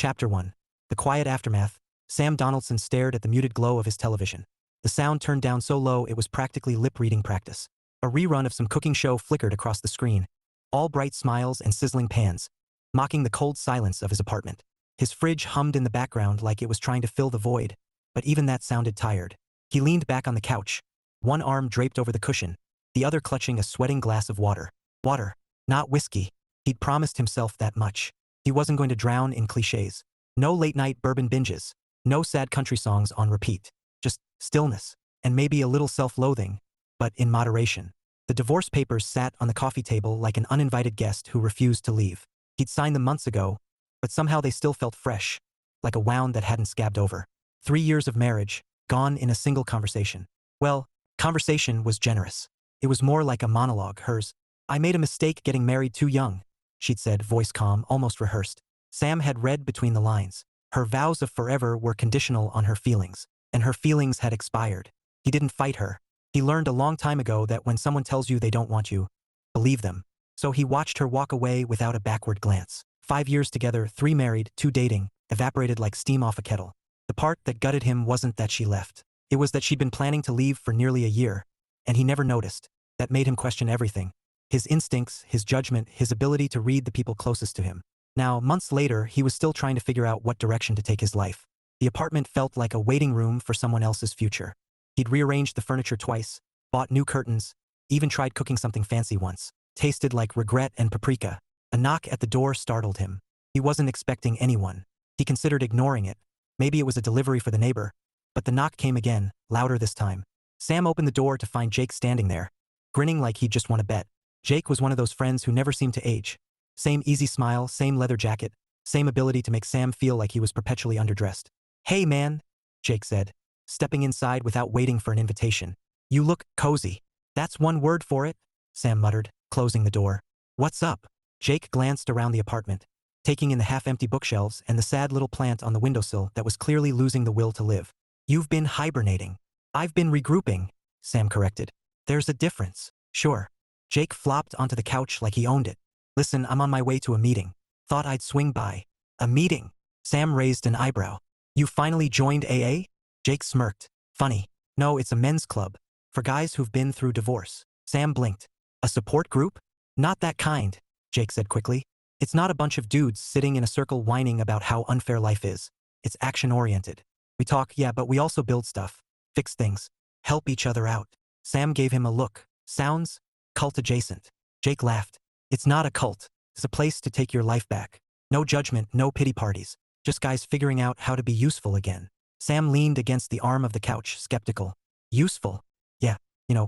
Chapter 1. The quiet aftermath. Sam Donaldson stared at the muted glow of his television. The sound turned down so low it was practically lip-reading practice. A rerun of some cooking show flickered across the screen, all bright smiles and sizzling pans, mocking the cold silence of his apartment. His fridge hummed in the background like it was trying to fill the void, but even that sounded tired. He leaned back on the couch, one arm draped over the cushion, the other clutching a sweating glass of water. Water, not whiskey. He'd promised himself that much. He wasn't going to drown in cliches. No late-night bourbon binges. No sad country songs on repeat. Just stillness, and maybe a little self-loathing, but in moderation. The divorce papers sat on the coffee table like an uninvited guest who refused to leave. He'd signed them months ago, but somehow they still felt fresh, like a wound that hadn't scabbed over. 3 years of marriage, gone in a single conversation. Well, conversation was generous. It was more like a monologue, hers. "I made a mistake getting married too young," she'd said, voice calm, almost rehearsed. Sam had read between the lines. Her vows of forever were conditional on her feelings, and her feelings had expired. He didn't fight her. He learned a long time ago that when someone tells you they don't want you, believe them. So he watched her walk away without a backward glance. 5 years together, 3 married, 2 dating, evaporated like steam off a kettle. The part that gutted him wasn't that she left. It was that she'd been planning to leave for nearly a year, and he never noticed. That made him question everything. His instincts, his judgment, his ability to read the people closest to him. Now, months later, he was still trying to figure out what direction to take his life. The apartment felt like a waiting room for someone else's future. He'd rearranged the furniture twice, bought new curtains, even tried cooking something fancy once. Tasted like regret and paprika. A knock at the door startled him. He wasn't expecting anyone. He considered ignoring it. Maybe it was a delivery for the neighbor. But the knock came again, louder this time. Sam opened the door to find Jake standing there, grinning like he'd just won a bet. Jake was one of those friends who never seemed to age. Same easy smile, same leather jacket, same ability to make Sam feel like he was perpetually underdressed. "Hey man," Jake said, stepping inside without waiting for an invitation. "You look cozy." "That's one word for it," Sam muttered, closing the door. "What's up?" Jake glanced around the apartment, taking in the half-empty bookshelves and the sad little plant on the windowsill that was clearly losing the will to live. "You've been hibernating." "I've been regrouping," Sam corrected. "There's a difference." "Sure." Jake flopped onto the couch like he owned it. "Listen, I'm on my way to a meeting. Thought I'd swing by." "A meeting?" Sam raised an eyebrow. "You finally joined AA?" Jake smirked. "Funny. No, it's a men's club. For guys who've been through divorce." Sam blinked. "A support group?" "Not that kind," Jake said quickly. "It's not a bunch of dudes sitting in a circle whining about how unfair life is. It's action-oriented. We talk, yeah, but we also build stuff. Fix things. Help each other out." Sam gave him a look. "Sounds cult-adjacent." Jake laughed. "It's not a cult. It's a place to take your life back. No judgment, no pity parties. Just guys figuring out how to be useful again." Sam leaned against the arm of the couch, skeptical. "Useful?" "Yeah,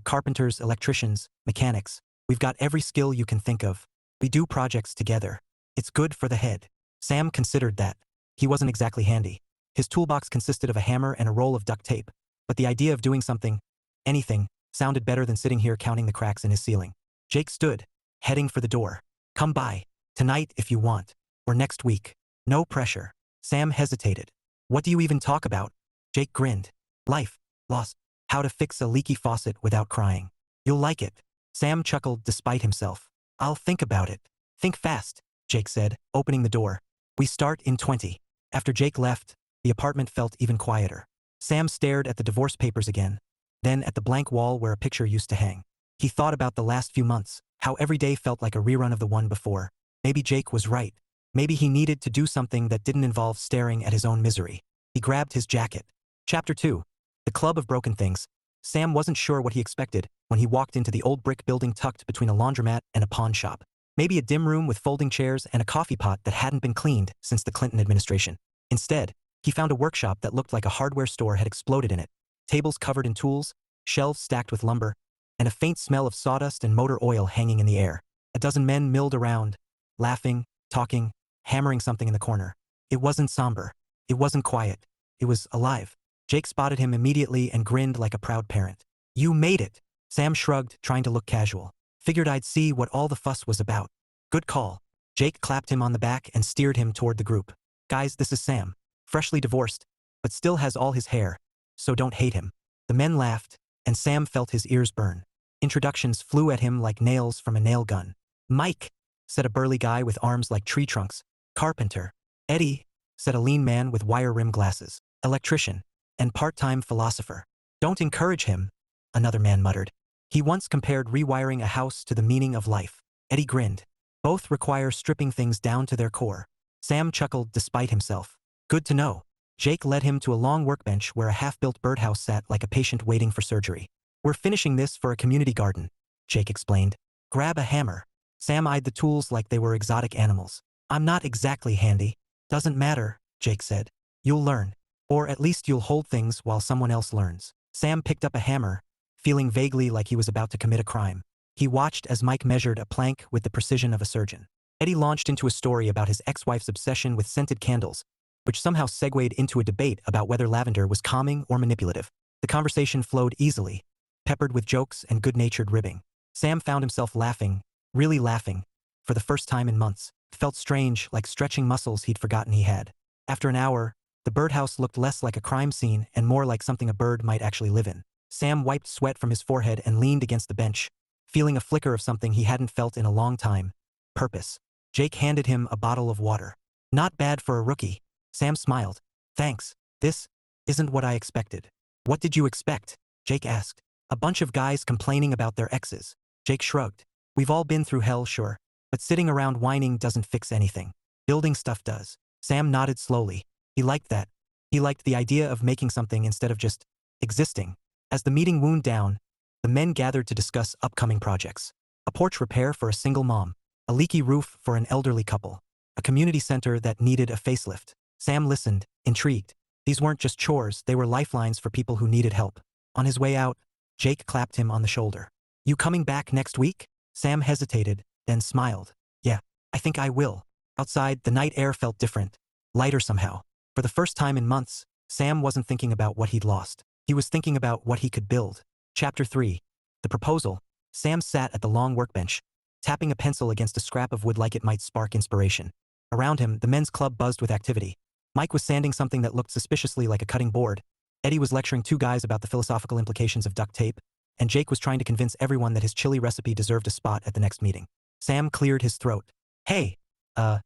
carpenters, electricians, mechanics. We've got every skill you can think of. We do projects together. It's good for the head." Sam considered that. He wasn't exactly handy. His toolbox consisted of a hammer and a roll of duct tape. But the idea of doing something, anything, sounded better than sitting here counting the cracks in his ceiling. Jake stood, heading for the door. "Come by. Tonight if you want. Or next week. No pressure." Sam hesitated. "What do you even talk about?" Jake grinned. "Life. Loss. How to fix a leaky faucet without crying. You'll like it." Sam chuckled despite himself. "I'll think about it." "Think fast," Jake said, opening the door. "We start in 20. After Jake left, the apartment felt even quieter. Sam stared at the divorce papers again, then at the blank wall where a picture used to hang. He thought about the last few months, how every day felt like a rerun of the one before. Maybe Jake was right. Maybe he needed to do something that didn't involve staring at his own misery. He grabbed his jacket. Chapter 2. The Club of Broken Things. Sam wasn't sure what he expected when he walked into the old brick building tucked between a laundromat and a pawn shop. Maybe a dim room with folding chairs and a coffee pot that hadn't been cleaned since the Clinton administration. Instead, he found a workshop that looked like a hardware store had exploded in it. Tables covered in tools, shelves stacked with lumber, and a faint smell of sawdust and motor oil hanging in the air. A dozen men milled around, laughing, talking, hammering something in the corner. It wasn't somber. It wasn't quiet. It was alive. Jake spotted him immediately and grinned like a proud parent. "You made it." Sam shrugged, trying to look casual. "Figured I'd see what all the fuss was about." "Good call." Jake clapped him on the back and steered him toward the group. "Guys, this is Sam. Freshly divorced, but still has all his hair, so don't hate him." The men laughed, and Sam felt his ears burn. Introductions flew at him like nails from a nail gun. "Mike," said a burly guy with arms like tree trunks. "Carpenter." "Eddie," said a lean man with wire-rimmed glasses. Electrician. And part-time philosopher. Don't encourage him, another man muttered. He once compared rewiring a house to the meaning of life. Eddie grinned. Both require stripping things down to their core. Sam chuckled despite himself. Good to know. Jake led him to a long workbench where a half-built birdhouse sat like a patient waiting for surgery. We're finishing this for a community garden, Jake explained. Grab a hammer. Sam eyed the tools like they were exotic animals. I'm not exactly handy. Doesn't matter, Jake said. You'll learn. Or at least you'll hold things while someone else learns. Sam picked up a hammer, feeling vaguely like he was about to commit a crime. He watched as Mike measured a plank with the precision of a surgeon. Eddie launched into a story about his ex-wife's obsession with scented candles, which somehow segued into a debate about whether lavender was calming or manipulative. The conversation flowed easily, peppered with jokes and good-natured ribbing. Sam found himself laughing, really laughing, for the first time in months. It felt strange, like stretching muscles he'd forgotten he had. After an hour, the birdhouse looked less like a crime scene and more like something a bird might actually live in. Sam wiped sweat from his forehead and leaned against the bench, feeling a flicker of something he hadn't felt in a long time. Purpose. Jake handed him a bottle of water. Not bad for a rookie. Sam smiled. Thanks. This isn't what I expected. What did you expect? Jake asked. A bunch of guys complaining about their exes. Jake shrugged. We've all been through hell, sure. But sitting around whining doesn't fix anything. Building stuff does. Sam nodded slowly. He liked that. He liked the idea of making something instead of just existing. As the meeting wound down, the men gathered to discuss upcoming projects. A porch repair for a single mom. A leaky roof for an elderly couple. A community center that needed a facelift. Sam listened, intrigued. These weren't just chores, they were lifelines for people who needed help. On his way out, Jake clapped him on the shoulder. You coming back next week? Sam hesitated, then smiled. Yeah, I think I will. Outside, the night air felt different. Lighter somehow. For the first time in months, Sam wasn't thinking about what he'd lost. He was thinking about what he could build. Chapter 3. The proposal. Sam sat at the long workbench, tapping a pencil against a scrap of wood like it might spark inspiration. Around him, the men's club buzzed with activity. Mike was sanding something that looked suspiciously like a cutting board. Eddie was lecturing two guys about the philosophical implications of duct tape, and Jake was trying to convince everyone that his chili recipe deserved a spot at the next meeting. Sam cleared his throat. Hey, can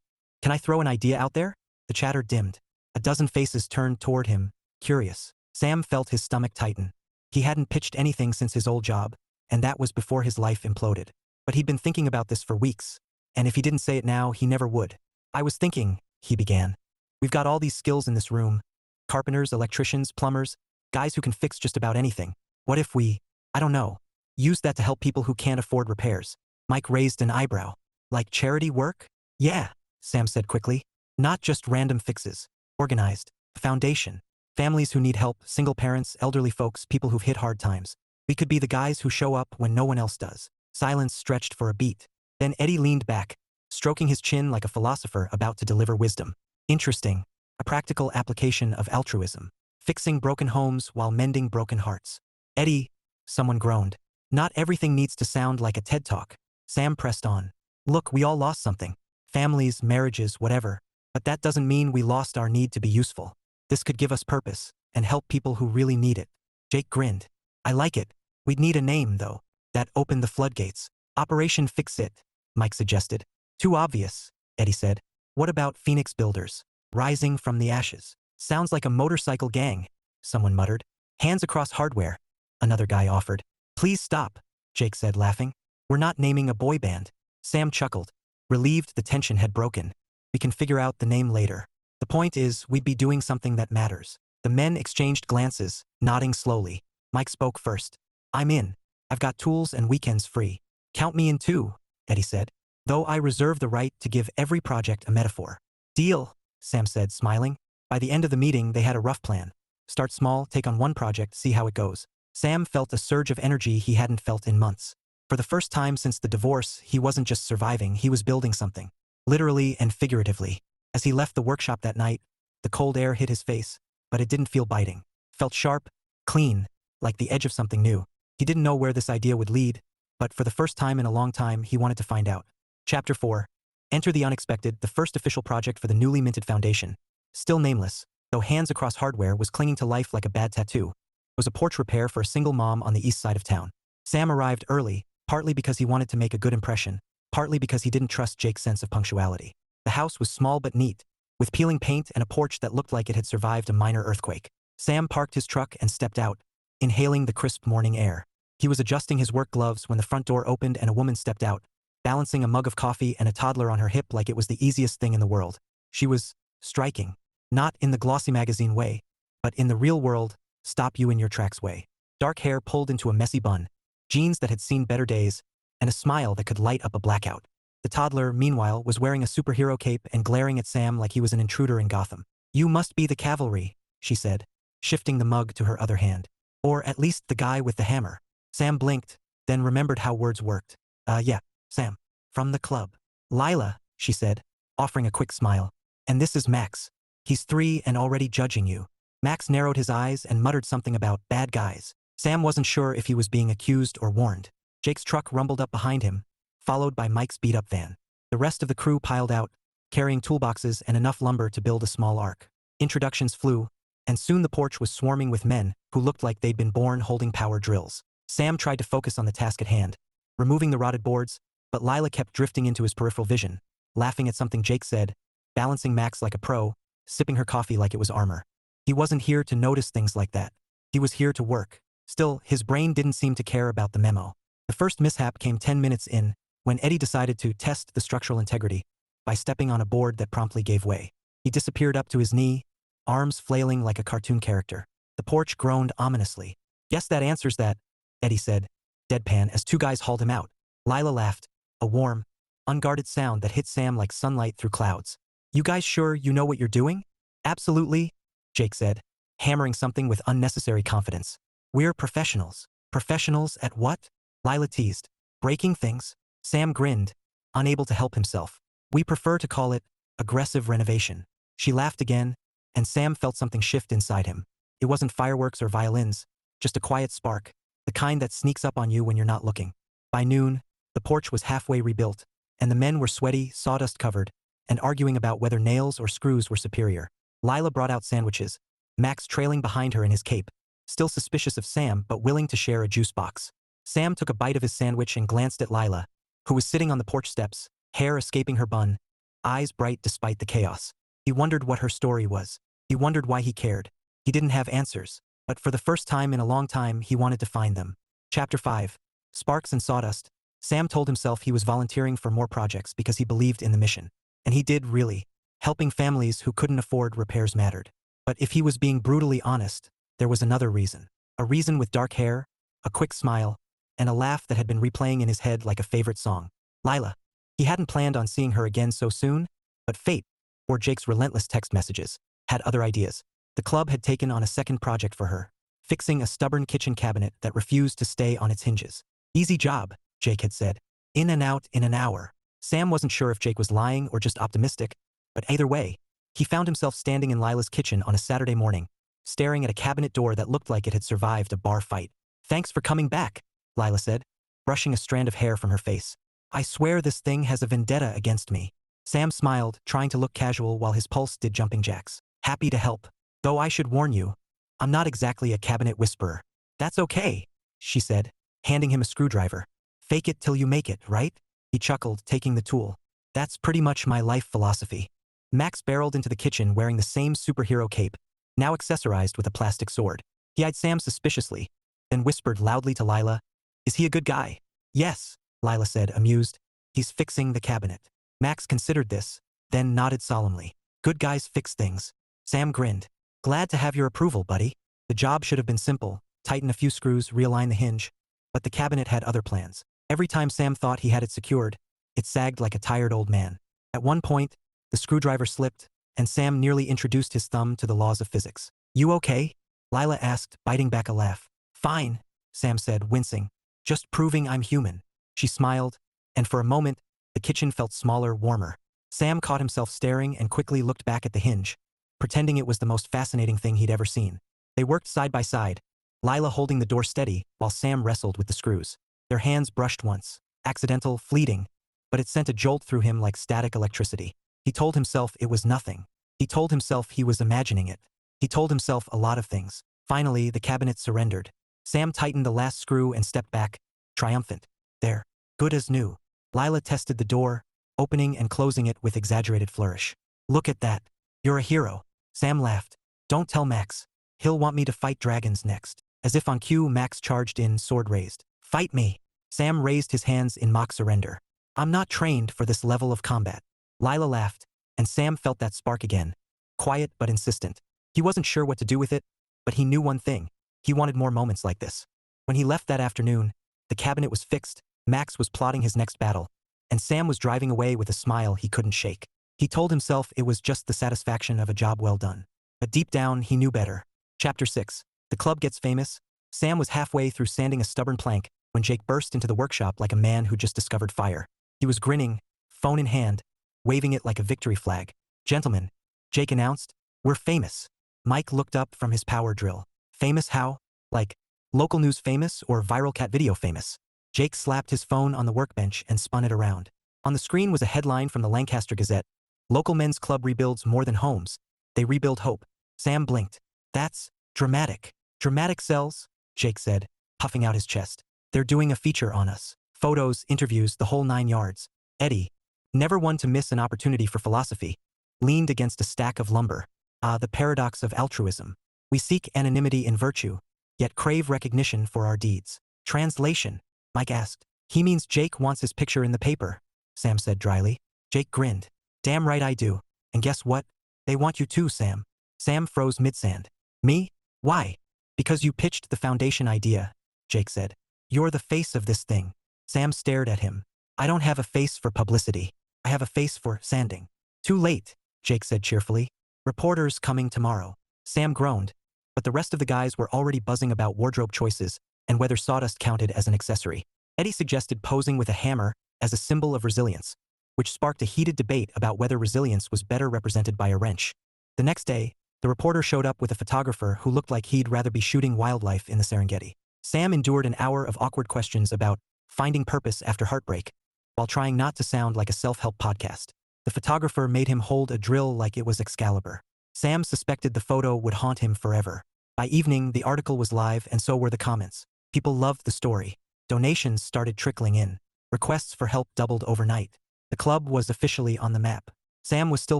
I throw an idea out there? The chatter dimmed. A dozen faces turned toward him, curious. Sam felt his stomach tighten. He hadn't pitched anything since his old job, and that was before his life imploded. But he'd been thinking about this for weeks, and if he didn't say it now, he never would. I was thinking, he began. We've got all these skills in this room. Carpenters, electricians, plumbers, guys who can fix just about anything. What if we, I don't know, use that to help people who can't afford repairs? Mike raised an eyebrow. Like charity work? Yeah, Sam said quickly. Not just random fixes. Organized. A foundation. Families who need help, single parents, elderly folks, people who've hit hard times. We could be the guys who show up when no one else does. Silence stretched for a beat. Then Eddie leaned back, stroking his chin like a philosopher about to deliver wisdom. Interesting. A practical application of altruism. Fixing broken homes while mending broken hearts. Eddie, someone groaned. Not everything needs to sound like a TED Talk. Sam pressed on. Look, we all lost something. Families, marriages, whatever. But that doesn't mean we lost our need to be useful. This could give us purpose and help people who really need it. Jake grinned. I like it. We'd need a name, though. That opened the floodgates. Operation Fix It, Mike suggested. Too obvious, Eddie said. What about Phoenix Builders? Rising from the ashes. Sounds like a motorcycle gang, someone muttered. Hands Across Hardware, another guy offered. Please stop, Jake said, laughing. We're not naming a boy band. Sam chuckled, relieved the tension had broken. We can figure out the name later. The point is, we'd be doing something that matters. The men exchanged glances, nodding slowly. Mike spoke first. I'm in. I've got tools and weekends free. Count me in too, Eddie said. Though I reserve the right to give every project a metaphor. Deal, Sam said, smiling. By the end of the meeting, they had a rough plan. Start small, take on one project, see how it goes. Sam felt a surge of energy he hadn't felt in months. For the first time since the divorce, he wasn't just surviving, he was building something. Literally and figuratively. As he left the workshop that night, the cold air hit his face, but it didn't feel biting. Felt sharp, clean, like the edge of something new. He didn't know where this idea would lead, but for the first time in a long time, he wanted to find out. Chapter 4. Enter the Unexpected, the first official project for the newly minted foundation. Still nameless, though Hands Across Hardware was clinging to life like a bad tattoo, was a porch repair for a single mom on the east side of town. Sam arrived early, partly because he wanted to make a good impression, partly because he didn't trust Jake's sense of punctuality. The house was small but neat, with peeling paint and a porch that looked like it had survived a minor earthquake. Sam parked his truck and stepped out, inhaling the crisp morning air. He was adjusting his work gloves when the front door opened and a woman stepped out, balancing a mug of coffee and a toddler on her hip like it was the easiest thing in the world. She was striking, not in the glossy magazine way, but in the real world, stop you in your tracks way. Dark hair pulled into a messy bun, jeans that had seen better days, and a smile that could light up a blackout. The toddler, meanwhile, was wearing a superhero cape and glaring at Sam like he was an intruder in Gotham. "You must be the cavalry," she said, shifting the mug to her other hand. "Or at least the guy with the hammer." Sam blinked, then remembered how words worked. Yeah, Sam. From the club." "Lila," she said, offering a quick smile. "And this is Max. He's 3 and already judging you." Max narrowed his eyes and muttered something about bad guys. Sam wasn't sure if he was being accused or warned. Jake's truck rumbled up behind him, followed by Mike's beat-up van. The rest of the crew piled out, carrying toolboxes and enough lumber to build a small ark. Introductions flew, and soon the porch was swarming with men who looked like they'd been born holding power drills. Sam tried to focus on the task at hand, removing the rotted boards, but Lila kept drifting into his peripheral vision, laughing at something Jake said, balancing Max like a pro, sipping her coffee like it was armor. He wasn't here to notice things like that. He was here to work. Still, his brain didn't seem to care about the memo. The first mishap came 10 minutes in, when Eddie decided to test the structural integrity by stepping on a board that promptly gave way. He disappeared up to his knee, arms flailing like a cartoon character. The porch groaned ominously. "Guess that answers that," Eddie said, deadpan as 2 guys hauled him out. Lila laughed, a warm, unguarded sound that hit Sam like sunlight through clouds. "You guys sure you know what you're doing?" "Absolutely," Jake said, hammering something with unnecessary confidence. "We're professionals." "Professionals at what?" Lila teased. "Breaking things." Sam grinned, unable to help himself. "We prefer to call it aggressive renovation." She laughed again, and Sam felt something shift inside him. It wasn't fireworks or violins, just a quiet spark, the kind that sneaks up on you when you're not looking. By noon, the porch was halfway rebuilt, and the men were sweaty, sawdust-covered, and arguing about whether nails or screws were superior. Lila brought out sandwiches, Max trailing behind her in his cape, still suspicious of Sam but willing to share a juice box. Sam took a bite of his sandwich and glanced at Lila, who was sitting on the porch steps, hair escaping her bun, eyes bright despite the chaos. He wondered what her story was. He wondered why he cared. He didn't have answers, but for the first time in a long time he wanted to find them. Chapter 5. Sparks and Sawdust. Sam told himself he was volunteering for more projects because he believed in the mission. And he did, really. Helping families who couldn't afford repairs mattered. But if he was being brutally honest, there was another reason. A reason with dark hair, a quick smile, and a laugh that had been replaying in his head like a favorite song. Lila. He hadn't planned on seeing her again so soon, but fate, or Jake's relentless text messages, had other ideas. The club had taken on a second project for her, fixing a stubborn kitchen cabinet that refused to stay on its hinges. "Easy job," Jake had said. "In and out in an hour." Sam wasn't sure if Jake was lying or just optimistic, but either way, he found himself standing in Lila's kitchen on a Saturday morning, staring at a cabinet door that looked like it had survived a bar fight. "Thanks for coming back," Lila said, brushing a strand of hair from her face. "I swear this thing has a vendetta against me." Sam smiled, trying to look casual while his pulse did jumping jacks. "Happy to help. Though I should warn you, I'm not exactly a cabinet whisperer." "That's okay," she said, handing him a screwdriver. "Fake it till you make it, right?" He chuckled, taking the tool. "That's pretty much my life philosophy." Max barreled into the kitchen wearing the same superhero cape, now accessorized with a plastic sword. He eyed Sam suspiciously, then whispered loudly to Lila, "Is he a good guy?" "Yes," Lila said, amused. "He's fixing the cabinet." Max considered this, then nodded solemnly. "Good guys fix things." Sam grinned. "Glad to have your approval, buddy." The job should have been simple, tighten a few screws, realign the hinge, but the cabinet had other plans. Every time Sam thought he had it secured, it sagged like a tired old man. At one point, the screwdriver slipped, and Sam nearly introduced his thumb to the laws of physics. "You okay?" Lila asked, biting back a laugh. "Fine," Sam said, wincing. "Just proving I'm human." She smiled, and for a moment, the kitchen felt smaller, warmer. Sam caught himself staring and quickly looked back at the hinge, pretending it was the most fascinating thing he'd ever seen. They worked side by side, Lila holding the door steady while Sam wrestled with the screws. Their hands brushed once, accidental, fleeting, but it sent a jolt through him like static electricity. He told himself it was nothing. He told himself he was imagining it. He told himself a lot of things. Finally, the cabinet surrendered. Sam tightened the last screw and stepped back, triumphant. "There. Good as new." Lila tested the door, opening and closing it with exaggerated flourish. "Look at that." You're a hero. Sam laughed. Don't tell Max. He'll want me to fight dragons next. As if on cue, Max charged in, sword raised. Fight me. Sam raised his hands in mock surrender. I'm not trained for this level of combat. Lila laughed, and Sam felt that spark again. Quiet but insistent. He wasn't sure what to do with it, but he knew one thing. He wanted more moments like this. When he left that afternoon, the cabinet was fixed, Max was plotting his next battle, and Sam was driving away with a smile he couldn't shake. He told himself it was just the satisfaction of a job well done. But deep down, he knew better. Chapter 6. The club gets famous. Sam was halfway through sanding a stubborn plank when Jake burst into the workshop like a man who just discovered fire. He was grinning, phone in hand, waving it like a victory flag. Gentlemen, Jake announced, we're famous. Mike looked up from his power drill. Famous how? Like, local news famous or viral cat video famous? Jake slapped his phone on the workbench and spun it around. On the screen was a headline from the Lancaster Gazette. Local men's club rebuilds more than homes. They rebuild hope. Sam blinked. That's dramatic. Dramatic sells, Jake said, puffing out his chest. They're doing a feature on us. Photos, interviews, the whole 9 yards. Eddie, never one to miss an opportunity for philosophy, leaned against a stack of lumber. The paradox of altruism. We seek anonymity in virtue, yet crave recognition for our deeds. Translation, Mike asked. He means Jake wants his picture in the paper, Sam said dryly. Jake grinned. Damn right I do. And guess what? They want you too, Sam. Sam froze mid-sand. Me? Why? Because you pitched the foundation idea, Jake said. You're the face of this thing. Sam stared at him. I don't have a face for publicity. I have a face for sanding. Too late, Jake said cheerfully. Reporters coming tomorrow. Sam groaned, but the rest of the guys were already buzzing about wardrobe choices and whether sawdust counted as an accessory. Eddie suggested posing with a hammer as a symbol of resilience, which sparked a heated debate about whether resilience was better represented by a wrench. The next day, the reporter showed up with a photographer who looked like he'd rather be shooting wildlife in the Serengeti. Sam endured an hour of awkward questions about finding purpose after heartbreak, while trying not to sound like a self-help podcast. The photographer made him hold a drill like it was Excalibur. Sam suspected the photo would haunt him forever. By evening, the article was live and so were the comments. People loved the story. Donations started trickling in. Requests for help doubled overnight. The club was officially on the map. Sam was still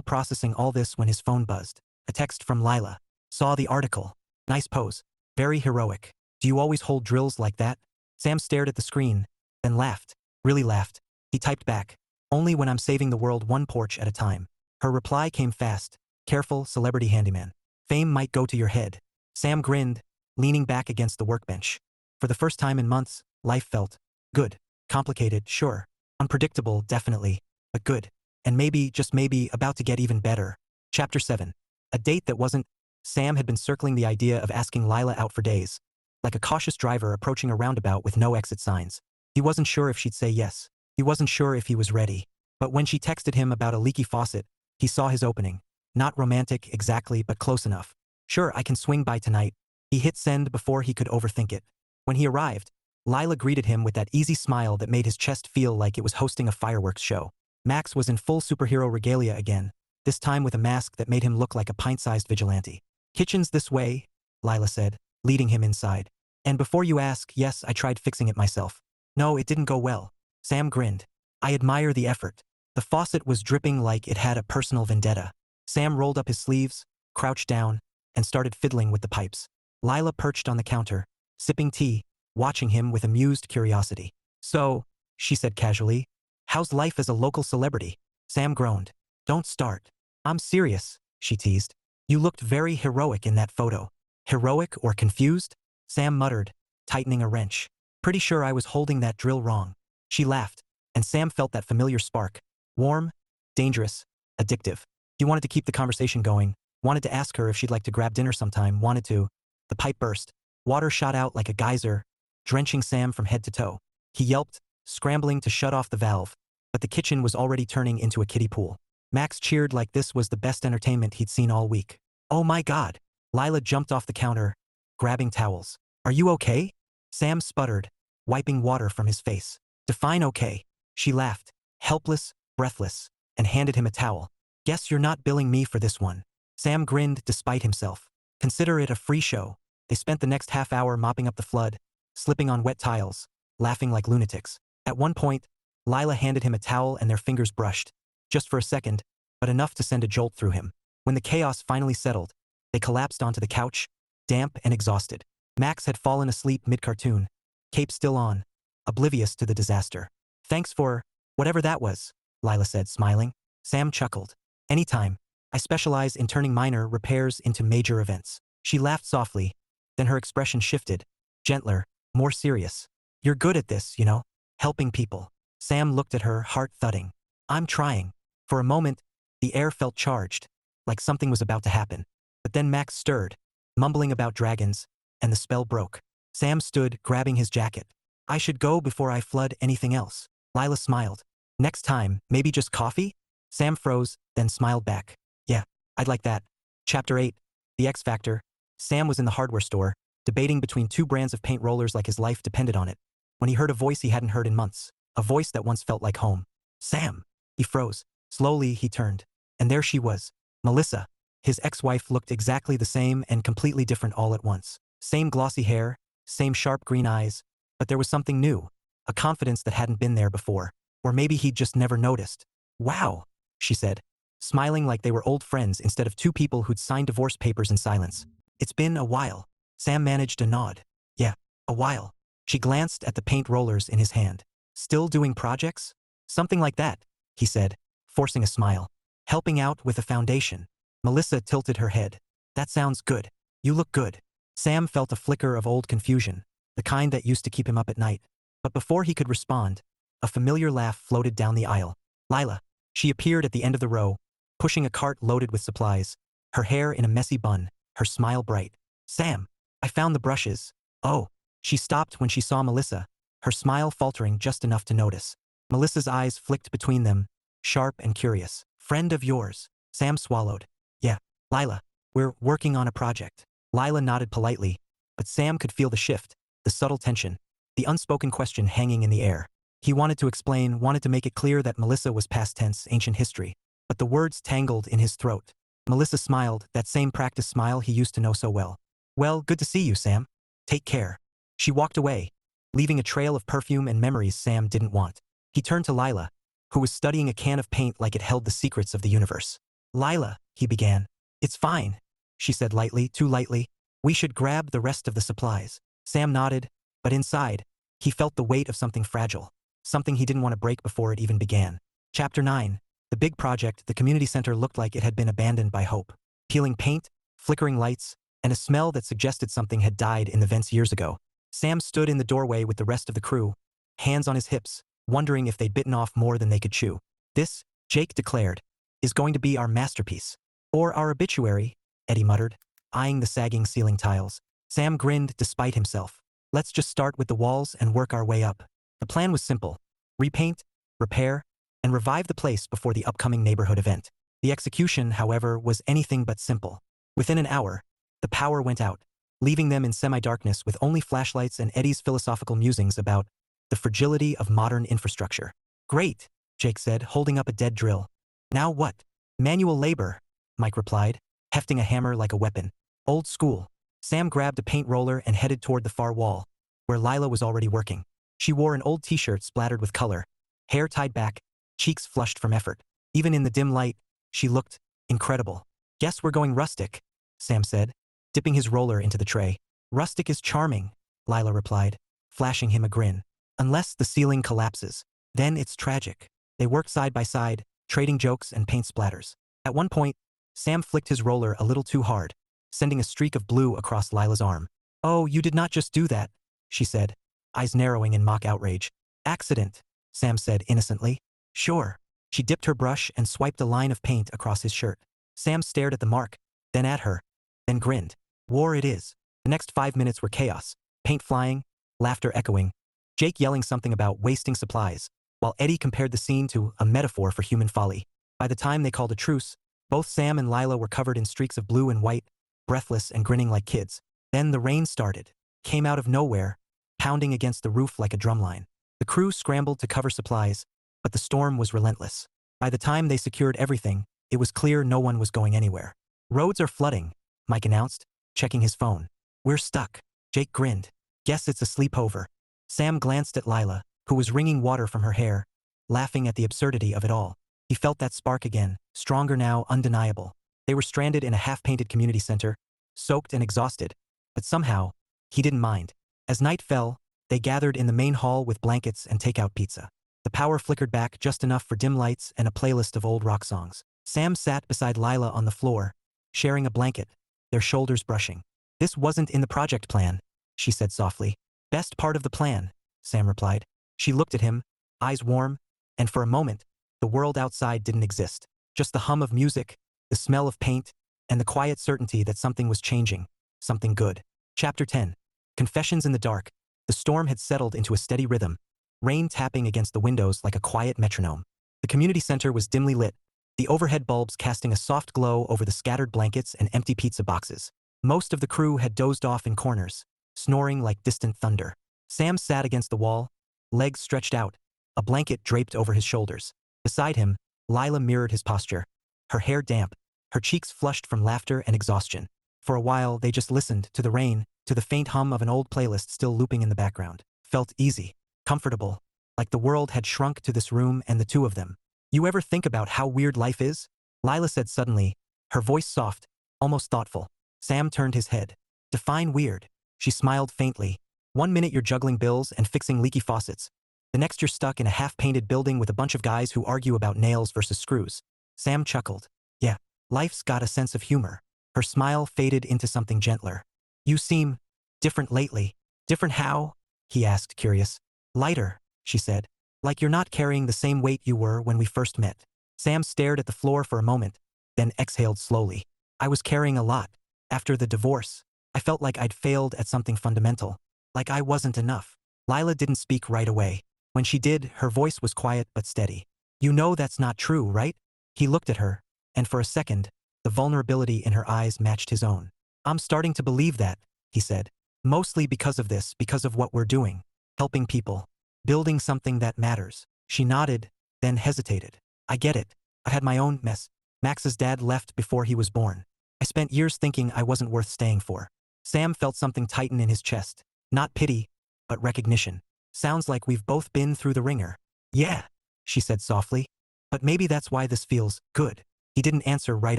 processing all this when his phone buzzed. A text from Lila. Saw the article. Nice pose. Very heroic. Do you always hold drills like that? Sam stared at the screen, then laughed. Really laughed. He typed back. Only when I'm saving the world one porch at a time. Her reply came fast. Careful, celebrity handyman. Fame might go to your head. Sam grinned, leaning back against the workbench. For the first time in months, life felt good. Complicated, sure. Unpredictable, definitely. But good. And maybe, just maybe, about to get even better. Chapter 7. A date that wasn't. Sam had been circling the idea of asking Lila out for days. Like a cautious driver approaching a roundabout with no exit signs. He wasn't sure if she'd say yes. He wasn't sure if he was ready. But when she texted him about a leaky faucet, he saw his opening. Not romantic exactly, but close enough. Sure, I can swing by tonight. He hit send before he could overthink it. When he arrived, Lila greeted him with that easy smile that made his chest feel like it was hosting a fireworks show. Max was in full superhero regalia again, this time with a mask that made him look like a pint-sized vigilante. Kitchen's this way, Lila said, leading him inside. And before you ask, yes, I tried fixing it myself. No, it didn't go well. Sam grinned. I admire the effort. The faucet was dripping like it had a personal vendetta. Sam rolled up his sleeves, crouched down, and started fiddling with the pipes. Lila perched on the counter, sipping tea, watching him with amused curiosity. So, she said casually, how's life as a local celebrity? Sam groaned. Don't start. I'm serious, she teased. You looked very heroic in that photo. Heroic or confused? Sam muttered, tightening a wrench. Pretty sure I was holding that drill wrong. She laughed, and Sam felt that familiar spark. Warm, dangerous, addictive. He wanted to keep the conversation going, wanted to ask her if she'd like to grab dinner sometime, wanted to. The pipe burst. Water shot out like a geyser, drenching Sam from head to toe. He yelped, scrambling to shut off the valve, but the kitchen was already turning into a kiddie pool. Max cheered like this was the best entertainment he'd seen all week. Oh my God! Lila jumped off the counter, grabbing towels. Are you okay? Sam sputtered, wiping water from his face. Define okay. She laughed, helpless, breathless, and handed him a towel. Guess you're not billing me for this one. Sam grinned despite himself. Consider it a free show. They spent the next half hour mopping up the flood, slipping on wet tiles, laughing like lunatics. At one point, Lila handed him a towel and their fingers brushed. Just for a second, but enough to send a jolt through him. When the chaos finally settled, they collapsed onto the couch, damp and exhausted. Max had fallen asleep mid-cartoon, cape still on, oblivious to the disaster. Thanks for whatever that was, Lila said, smiling. Sam chuckled. Anytime. I specialize in turning minor repairs into major events. She laughed softly, then her expression shifted, gentler, more serious. You're good at this, you know, helping people. Sam looked at her, heart thudding. I'm trying. For a moment, the air felt charged, like something was about to happen. But then Max stirred, mumbling about dragons, and the spell broke. Sam stood, grabbing his jacket. I should go before I flood anything else. Lila smiled. Next time, maybe just coffee? Sam froze, then smiled back. Yeah, I'd like that. Chapter 8. The X Factor. Sam was in the hardware store, debating between two brands of paint rollers like his life depended on it, when he heard a voice he hadn't heard in months, a voice that once felt like home. Sam! He froze. Slowly, he turned. And there she was. Melissa. His ex-wife looked exactly the same and completely different all at once. Same glossy hair, same sharp green eyes, but there was something new, a confidence that hadn't been there before. Or maybe he'd just never noticed. Wow, she said, smiling like they were old friends instead of two people who'd signed divorce papers in silence. It's been a while. Sam managed a nod. Yeah, a while. She glanced at the paint rollers in his hand. Still doing projects? Something like that, he said, forcing a smile. Helping out with a foundation. Melissa tilted her head. That sounds good. You look good. Sam felt a flicker of old confusion, the kind that used to keep him up at night. But before he could respond, a familiar laugh floated down the aisle. Lila. She appeared at the end of the row, pushing a cart loaded with supplies, her hair in a messy bun, her smile bright. Sam. I found the brushes. Oh. She stopped when she saw Melissa, her smile faltering just enough to notice. Melissa's eyes flicked between them, sharp and curious. Friend of yours. Sam swallowed. Yeah, Lila. We're working on a project. Lila nodded politely, but Sam could feel the shift, the subtle tension, the unspoken question hanging in the air. He wanted to explain, wanted to make it clear that Melissa was past tense, ancient history, but the words tangled in his throat. Melissa smiled, that same practiced smile he used to know so well. Well, good to see you, Sam. Take care. She walked away, leaving a trail of perfume and memories Sam didn't want. He turned to Lila, who was studying a can of paint like it held the secrets of the universe. Lila, he began. It's fine, she said lightly, too lightly. We should grab the rest of the supplies. Sam nodded, but inside, he felt the weight of something fragile, something he didn't want to break before it even began. Chapter 9. The big project, the community center looked like it had been abandoned by hope. Peeling paint, flickering lights, and a smell that suggested something had died in the vents years ago. Sam stood in the doorway with the rest of the crew, hands on his hips, wondering if they'd bitten off more than they could chew. This, Jake declared, is going to be our masterpiece. Or our obituary, Eddie muttered, eyeing the sagging ceiling tiles. Sam grinned despite himself. Let's just start with the walls and work our way up. The plan was simple. Repaint, repair, and revive the place before the upcoming neighborhood event. The execution, however, was anything but simple. Within an hour, the power went out, leaving them in semi-darkness with only flashlights and Eddie's philosophical musings about the fragility of modern infrastructure. Great, Jake said, holding up a dead drill. Now what? Manual labor, Mike replied, hefting a hammer like a weapon. Old school. Sam grabbed a paint roller and headed toward the far wall, where Lila was already working. She wore an old t-shirt splattered with color, hair tied back, cheeks flushed from effort. Even in the dim light, she looked incredible. Guess we're going rustic, Sam said, dipping his roller into the tray. Rustic is charming, Lila replied, flashing him a grin. Unless the ceiling collapses. Then it's tragic. They worked side by side, trading jokes and paint splatters. At one point, Sam flicked his roller a little too hard, sending a streak of blue across Lila's arm. Oh, you did not just do that, she said, eyes narrowing in mock outrage. Accident, Sam said innocently. Sure. She dipped her brush and swiped a line of paint across his shirt. Sam stared at the mark, then at her, then grinned. War it is. The next 5 minutes were chaos, paint flying, laughter echoing, Jake yelling something about wasting supplies, while Eddie compared the scene to a metaphor for human folly. By the time they called a truce, both Sam and Lila were covered in streaks of blue and white, breathless and grinning like kids. Then the rain started, came out of nowhere, pounding against the roof like a drumline. The crew scrambled to cover supplies, but the storm was relentless. By the time they secured everything, it was clear no one was going anywhere. Roads are flooding, Mike announced, checking his phone. We're stuck. Jake grinned. Guess it's a sleepover. Sam glanced at Lila, who was wringing water from her hair, laughing at the absurdity of it all. He felt that spark again, stronger now, undeniable. They were stranded in a half-painted community center, soaked and exhausted. But somehow, he didn't mind. As night fell, they gathered in the main hall with blankets and takeout pizza. The power flickered back just enough for dim lights and a playlist of old rock songs. Sam sat beside Lila on the floor, sharing a blanket, their shoulders brushing. "This wasn't in the project plan," she said softly. "Best part of the plan," Sam replied. She looked at him, eyes warm, and for a moment, the world outside didn't exist. Just the hum of music, the smell of paint, and the quiet certainty that something was changing, something good. Chapter 10. Confessions in the dark. The storm had settled into a steady rhythm, rain tapping against the windows like a quiet metronome. The community center was dimly lit, the overhead bulbs casting a soft glow over the scattered blankets and empty pizza boxes. Most of the crew had dozed off in corners, snoring like distant thunder. Sam sat against the wall, legs stretched out, a blanket draped over his shoulders. Beside him, Lila mirrored his posture, her hair damp, her cheeks flushed from laughter and exhaustion. For a while, they just listened to the rain, to the faint hum of an old playlist still looping in the background. Felt easy, comfortable, like the world had shrunk to this room and the two of them. "You ever think about how weird life is?" Lila said suddenly, her voice soft, almost thoughtful. Sam turned his head. "Define weird." She smiled faintly. "One minute you're juggling bills and fixing leaky faucets. The next you're stuck in a half-painted building with a bunch of guys who argue about nails versus screws." Sam chuckled. "Yeah, life's got a sense of humor." Her smile faded into something gentler. "You seem different lately." "Different how?" he asked, curious. "Lighter," she said. "Like you're not carrying the same weight you were when we first met." Sam stared at the floor for a moment, then exhaled slowly. "I was carrying a lot. After the divorce, I felt like I'd failed at something fundamental. Like I wasn't enough." Lila didn't speak right away. When she did, her voice was quiet but steady. "You know that's not true, right?" He looked at her, and for a second, the vulnerability in her eyes matched his own. "I'm starting to believe that," he said. "Mostly because of this, because of what we're doing. Helping people. Building something that matters." She nodded, then hesitated. "I get it. I had my own mess. Max's dad left before he was born. I spent years thinking I wasn't worth staying for." Sam felt something tighten in his chest. Not pity, but recognition. "Sounds like we've both been through the ringer." "Yeah," she said softly. "But maybe that's why this feels good." He didn't answer right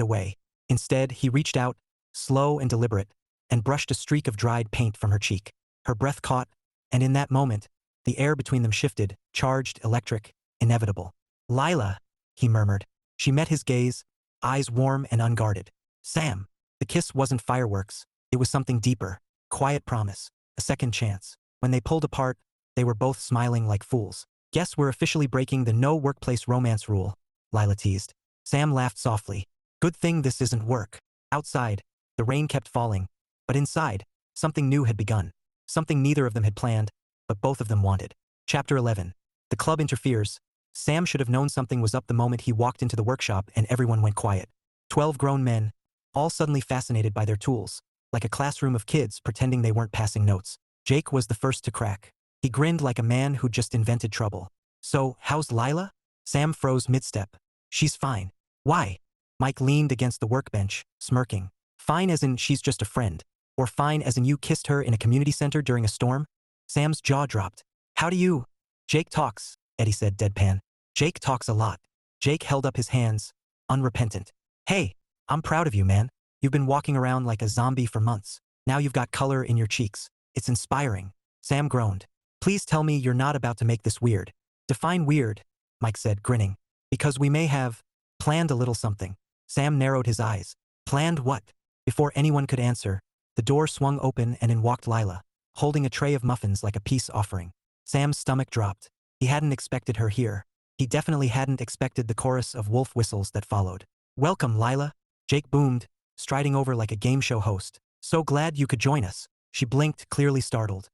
away. Instead, he reached out, slow and deliberate, and brushed a streak of dried paint from her cheek. Her breath caught, and in that moment, the air between them shifted, charged, electric, inevitable. "Lila," he murmured. She met his gaze, eyes warm and unguarded. "Sam." The kiss wasn't fireworks. It was something deeper. Quiet promise. A second chance. When they pulled apart, they were both smiling like fools. "Guess we're officially breaking the no workplace romance rule," Lila teased. Sam laughed softly. "Good thing this isn't work." Outside, the rain kept falling, but inside, something new had begun. Something neither of them had planned, but both of them wanted. Chapter 11. The club interferes. Sam should have known something was up the moment he walked into the workshop and everyone went quiet. 12 grown men, all suddenly fascinated by their tools, like a classroom of kids pretending they weren't passing notes. Jake was the first to crack. He grinned like a man who'd just invented trouble. "So, how's Lila?" Sam froze mid-step. "She's fine." "Why?" Mike leaned against the workbench, smirking. "Fine as in she's just a friend. Or fine as in you kissed her in a community center during a storm?" Sam's jaw dropped. "How do you—" "Jake talks," Eddie said deadpan. "Jake talks a lot." Jake held up his hands, unrepentant. "Hey, I'm proud of you, man. You've been walking around like a zombie for months. Now you've got color in your cheeks. It's inspiring." Sam groaned. "Please tell me you're not about to make this weird." "Define weird," Mike said, grinning. "Because we may have planned a little something." Sam narrowed his eyes. "Planned what?" Before anyone could answer, the door swung open and in walked Lila, holding a tray of muffins like a peace offering. Sam's stomach dropped. He hadn't expected her here. He definitely hadn't expected the chorus of wolf whistles that followed. "Welcome, Lila," Jake boomed, striding over like a game show host. "So glad you could join us." She blinked, clearly startled.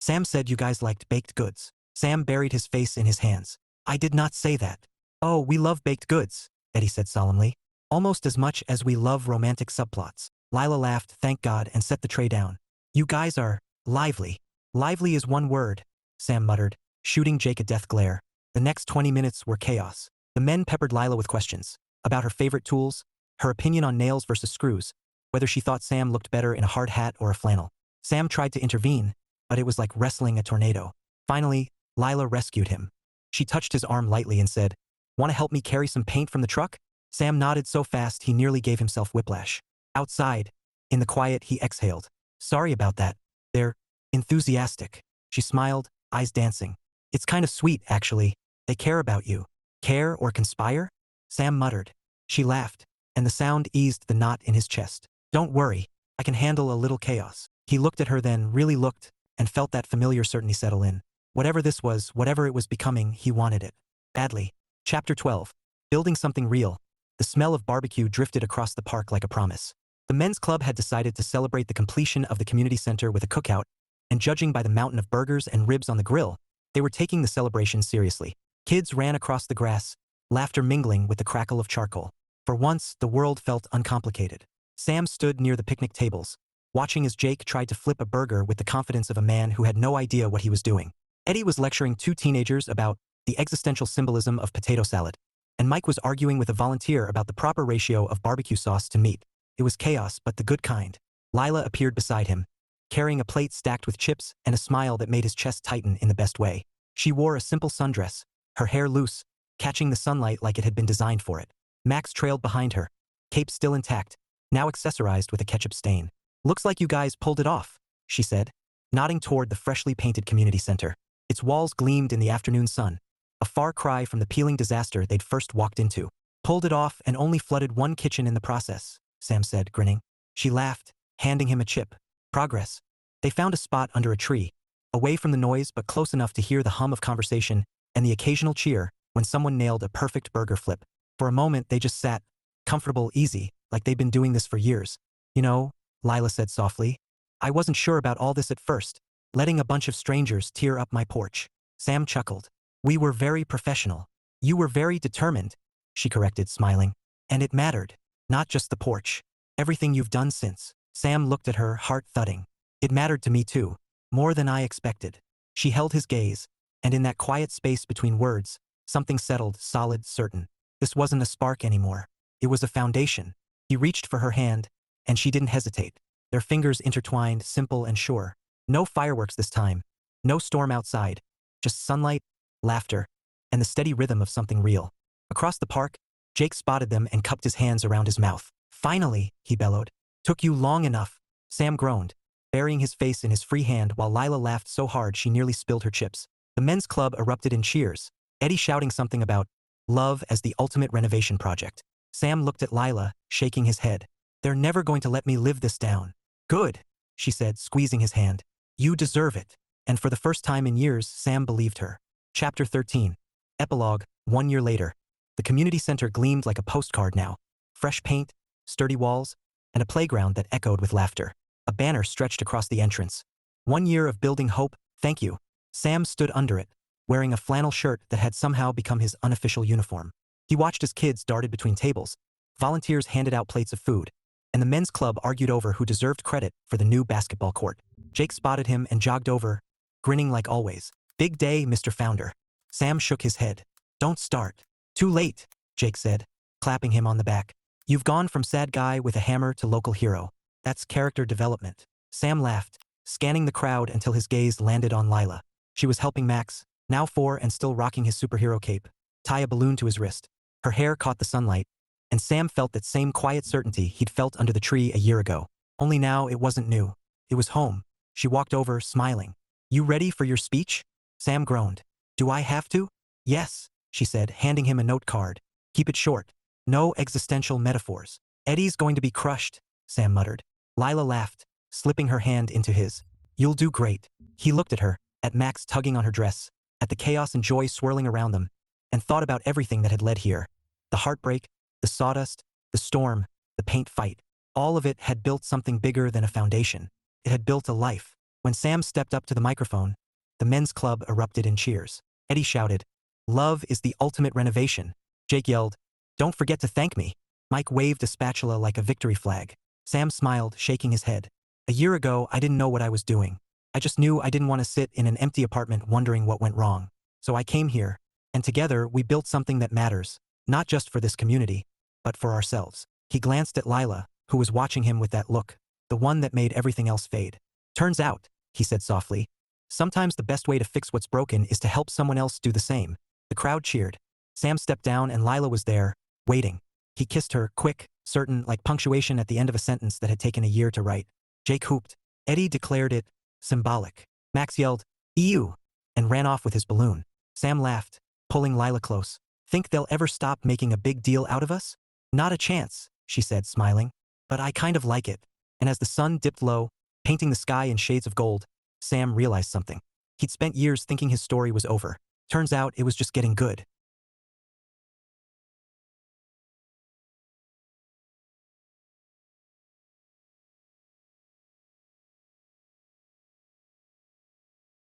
Sam said you guys liked baked goods." Sam buried his face in his hands. "I did not say that." "Oh, we love baked goods," Eddie said solemnly. "Almost as much as we love romantic subplots." Lila laughed, thank God, and set the tray down. "You guys are lively." "Lively is one word," Sam muttered, shooting Jake a death glare. The next 20 minutes were chaos. The men peppered Lila with questions about her favorite tools, her opinion on nails versus screws, whether she thought Sam looked better in a hard hat or a flannel. Sam tried to intervene, but it was like wrestling a tornado. Finally, Lila rescued him. She touched his arm lightly and said, "Want to help me carry some paint from the truck?" Sam nodded so fast he nearly gave himself whiplash. Outside, in the quiet, he exhaled. Sorry about that. They're enthusiastic. She smiled, eyes dancing. It's kind of sweet, actually. They care about you. Care or conspire? Sam muttered. She laughed, and the sound eased the knot in his chest. Don't worry. I can handle a little chaos. He looked at her then, really looked, and felt that familiar certainty settle in. Whatever this was, whatever it was becoming, he wanted it. Badly. Chapter 12. Building something real. The smell of barbecue drifted across the park like a promise. The men's club had decided to celebrate the completion of the community center with a cookout, and judging by the mountain of burgers and ribs on the grill, they were taking the celebration seriously. Kids ran across the grass, laughter mingling with the crackle of charcoal. For once, the world felt uncomplicated. Sam stood near the picnic tables, watching as Jake tried to flip a burger with the confidence of a man who had no idea what he was doing. Eddie was lecturing two teenagers about the existential symbolism of potato salad, and Mike was arguing with a volunteer about the proper ratio of barbecue sauce to meat. It was chaos, but the good kind. Lila appeared beside him, carrying a plate stacked with chips and a smile that made his chest tighten in the best way. She wore a simple sundress, her hair loose, catching the sunlight like it had been designed for it. Max trailed behind her, cape still intact, now accessorized with a ketchup stain. Looks like you guys pulled it off, she said, nodding toward the freshly painted community center. Its walls gleamed in the afternoon sun, a far cry from the peeling disaster they'd first walked into. Pulled it off and only flooded one kitchen in the process, Sam said, grinning. She laughed, handing him a chip. Progress. They found a spot under a tree, away from the noise but close enough to hear the hum of conversation and the occasional cheer when someone nailed a perfect burger flip. For a moment they just sat, comfortable, easy, like they'd been doing this for years. You know, Lila said softly, I wasn't sure about all this at first, letting a bunch of strangers tear up my porch. Sam chuckled. We were very professional. You were very determined, she corrected, smiling. And it mattered. Not just the porch. Everything you've done since. Sam looked at her, heart thudding. It mattered to me too. More than I expected. She held his gaze, and in that quiet space between words, something settled, solid, certain. This wasn't a spark anymore. It was a foundation. He reached for her hand, and she didn't hesitate. Their fingers intertwined, simple and sure. No fireworks this time. No storm outside. Just sunlight, laughter, and the steady rhythm of something real. Across the park, Jake spotted them and cupped his hands around his mouth. Finally, he bellowed. Took you long enough. Sam groaned, burying his face in his free hand while Lila laughed so hard she nearly spilled her chips. The men's club erupted in cheers, Eddie shouting something about love as the ultimate renovation project. Sam looked at Lila, shaking his head. They're never going to let me live this down. Good, she said, squeezing his hand. You deserve it. And for the first time in years, Sam believed her. Chapter 13. Epilogue. 1 year later. The community center gleamed like a postcard now. Fresh paint, sturdy walls, and a playground that echoed with laughter. A banner stretched across the entrance. 1 year of building hope, thank you. Sam stood under it, wearing a flannel shirt that had somehow become his unofficial uniform. He watched as kids darted between tables, volunteers handed out plates of food, and the men's club argued over who deserved credit for the new basketball court. Jake spotted him and jogged over, grinning like always. Big day, Mr. Founder. Sam shook his head. Don't start. Too late, Jake said, clapping him on the back. You've gone from sad guy with a hammer to local hero. That's character development. Sam laughed, scanning the crowd until his gaze landed on Lila. She was helping Max, now 4 and still rocking his superhero cape, tie a balloon to his wrist. Her hair caught the sunlight, and Sam felt that same quiet certainty he'd felt under the tree a year ago. Only now it wasn't new. It was home. She walked over, smiling. You ready for your speech? Sam groaned. Do I have to? Yes, she said, handing him a note card. Keep it short. No existential metaphors. Eddie's going to be crushed, Sam muttered. Lila laughed, slipping her hand into his. You'll do great. He looked at her, at Max tugging on her dress, at the chaos and joy swirling around them, and thought about everything that had led here. The heartbreak, the sawdust, the storm, the paint fight. All of it had built something bigger than a foundation. It had built a life. When Sam stepped up to the microphone, the men's club erupted in cheers. Eddie shouted, Love is the ultimate renovation. Jake yelled, Don't forget to thank me. Mike waved a spatula like a victory flag. Sam smiled, shaking his head. A year ago, I didn't know what I was doing. I just knew I didn't want to sit in an empty apartment wondering what went wrong. So I came here, and together we built something that matters, not just for this community, but for ourselves. He glanced at Lila, who was watching him with that look, the one that made everything else fade. Turns out, he said softly, sometimes the best way to fix what's broken is to help someone else do the same. The crowd cheered. Sam stepped down and Lila was there, waiting. He kissed her, quick, certain, like punctuation at the end of a sentence that had taken a year to write. Jake whooped. Eddie declared it symbolic. Max yelled, "Ew," and ran off with his balloon. Sam laughed, pulling Lila close. "Think they'll ever stop making a big deal out of us?" "Not a chance," she said, smiling. "But I kind of like it." And as the sun dipped low, painting the sky in shades of gold, Sam realized something. He'd spent years thinking his story was over. Turns out it was just getting good.